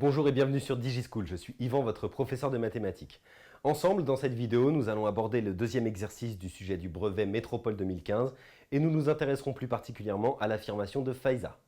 Bonjour et bienvenue sur DigiSchool, je suis Yvan, votre professeur de mathématiques. Ensemble, dans cette vidéo, nous allons aborder le deuxième exercice du sujet du brevet Métropole 2015 et nous nous intéresserons plus particulièrement à l'affirmation de Faiza.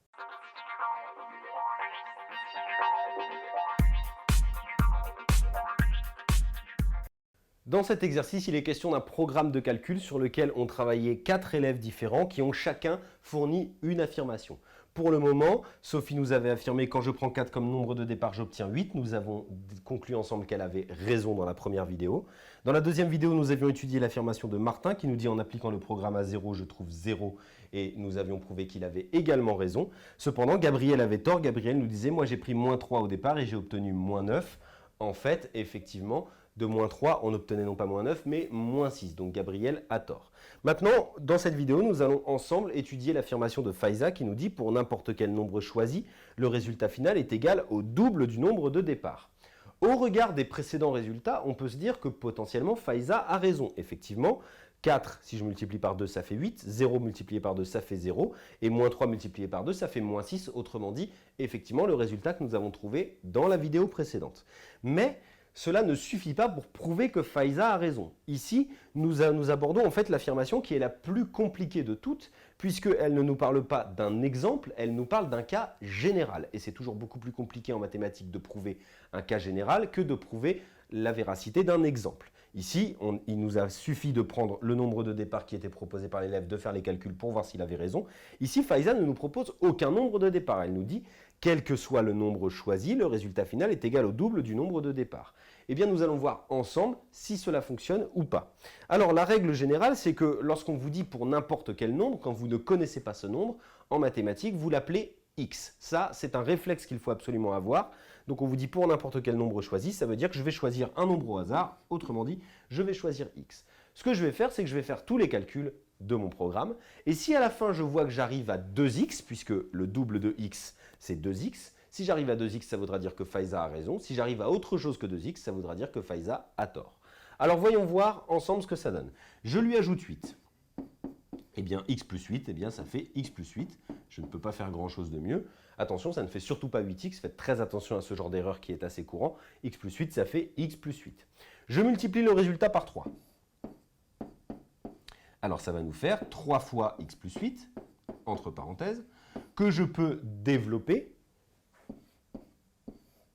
Dans cet exercice, il est question d'un programme de calcul sur lequel ont travaillé 4 élèves différents qui ont chacun fourni une affirmation. Pour le moment, Sophie nous avait affirmé quand je prends 4 comme nombre de départ, j'obtiens 8. Nous avons conclu ensemble qu'elle avait raison dans la première vidéo. Dans la deuxième vidéo, nous avions étudié l'affirmation de Martin qui nous dit en appliquant le programme à 0, je trouve 0 et nous avions prouvé qu'il avait également raison. Cependant, Gabriel avait tort. Gabriel nous disait, moi j'ai pris moins 3 au départ et j'ai obtenu moins 9. En fait, effectivement, de moins 3, on obtenait non pas moins 9, mais moins 6. Donc Gabriel a tort. Maintenant, dans cette vidéo, nous allons ensemble étudier l'affirmation de Faiza qui nous dit pour n'importe quel nombre choisi, le résultat final est égal au double du nombre de départ. Au regard des précédents résultats, on peut se dire que potentiellement Faiza a raison. Effectivement, 4, si je multiplie par 2, ça fait 8. 0 multiplié par 2, ça fait 0. Et moins 3 multiplié par 2, ça fait moins 6. Autrement dit, effectivement, le résultat que nous avons trouvé dans la vidéo précédente. Mais cela ne suffit pas pour prouver que Faiza a raison. Ici, nous abordons en fait l'affirmation qui est la plus compliquée de toutes, puisqu'elle ne nous parle pas d'un exemple, elle nous parle d'un cas général. Et c'est toujours beaucoup plus compliqué en mathématiques de prouver un cas général que de prouver la véracité d'un exemple. Ici, il nous a suffi de prendre le nombre de départ qui était proposé par l'élève, de faire les calculs pour voir s'il avait raison. Ici, Faiza ne nous propose aucun nombre de départ. Elle nous dit, quel que soit le nombre choisi, le résultat final est égal au double du nombre de départ. Eh bien, nous allons voir ensemble si cela fonctionne ou pas. Alors, la règle générale, c'est que lorsqu'on vous dit pour n'importe quel nombre, quand vous ne connaissez pas ce nombre, en mathématiques, vous l'appelez x. Ça, c'est un réflexe qu'il faut absolument avoir. Donc, on vous dit pour n'importe quel nombre choisi, ça veut dire que je vais choisir un nombre au hasard. Autrement dit, je vais choisir x. Ce que je vais faire, c'est que je vais faire tous les calculs de mon programme. Et si à la fin, je vois que j'arrive à 2x, puisque le double de x, c'est 2x, si j'arrive à 2x, ça voudra dire que Faiza a raison. Si j'arrive à autre chose que 2x, ça voudra dire que Faiza a tort. Alors, voyons voir ensemble ce que ça donne. Je lui ajoute 8. Eh bien, x plus 8, eh bien, ça fait x plus 8. Je ne peux pas faire grand-chose de mieux. Attention, ça ne fait surtout pas 8x. Faites très attention à ce genre d'erreur qui est assez courant. X plus 8, ça fait x plus 8. Je multiplie le résultat par 3. Alors, ça va nous faire 3 fois x plus 8, entre parenthèses, que je peux développer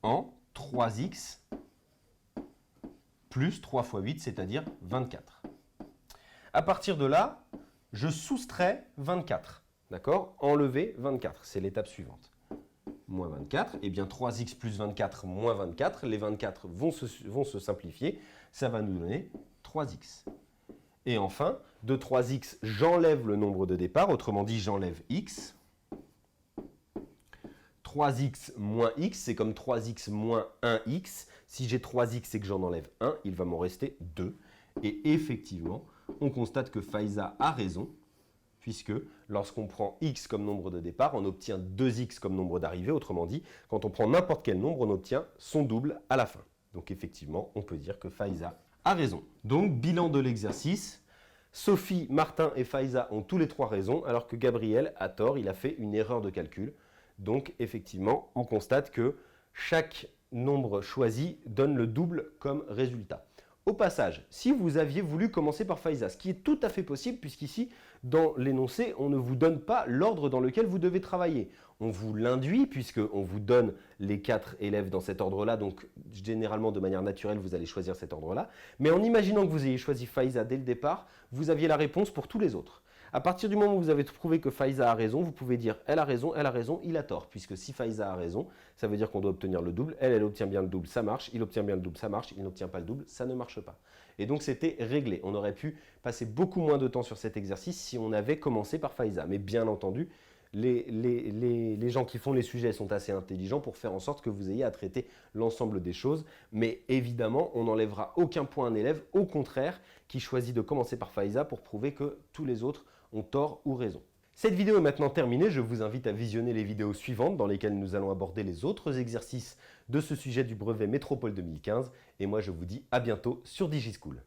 en 3x plus 3 fois 8, c'est-à-dire 24. À partir de là, je soustrais 24. D'accord? Enlever 24, c'est l'étape suivante. Moins 24, et bien 3x plus 24 moins 24, les 24 vont se simplifier, ça va nous donner 3x. Et enfin, de 3x, j'enlève le nombre de départ, autrement dit, j'enlève x. 3x moins x, c'est comme 3x moins 1x. Si j'ai 3x et que j'en enlève 1, il va m'en rester 2. Et effectivement, on constate que Faiza a raison, puisque lorsqu'on prend x comme nombre de départ, on obtient 2x comme nombre d'arrivée. Autrement dit, quand on prend n'importe quel nombre, on obtient son double à la fin. Donc effectivement, on peut dire que Faiza a raison. Donc, bilan de l'exercice. Sophie, Martin et Faiza ont tous les trois raison, alors que Gabriel a tort, il a fait une erreur de calcul. Donc, effectivement, on constate que chaque nombre choisi donne le double comme résultat. Au passage, si vous aviez voulu commencer par Faiza, ce qui est tout à fait possible, puisqu'ici, dans l'énoncé, on ne vous donne pas l'ordre dans lequel vous devez travailler. On vous l'induit, puisqu'on vous donne les 4 élèves dans cet ordre-là, donc généralement, de manière naturelle, vous allez choisir cet ordre-là. Mais en imaginant que vous ayez choisi Faiza dès le départ, vous aviez la réponse pour tous les autres. À partir du moment où vous avez prouvé que Faiza a raison, vous pouvez dire elle a raison, il a tort. Puisque si Faiza a raison, ça veut dire qu'on doit obtenir le double. Elle obtient bien le double, ça marche. Il obtient bien le double, ça marche. Il n'obtient pas le double, ça ne marche pas. Et donc c'était réglé. On aurait pu passer beaucoup moins de temps sur cet exercice si on avait commencé par Faiza. Mais bien entendu, les gens qui font les sujets sont assez intelligents pour faire en sorte que vous ayez à traiter l'ensemble des choses. Mais évidemment, on n'enlèvera aucun point à un élève, au contraire, qui choisit de commencer par Faiza pour prouver que tous les autres ont tort ou raison. Cette vidéo est maintenant terminée, je vous invite à visionner les vidéos suivantes dans lesquelles nous allons aborder les autres exercices de ce sujet du brevet Métropole 2015 et moi je vous dis à bientôt sur DigiSchool.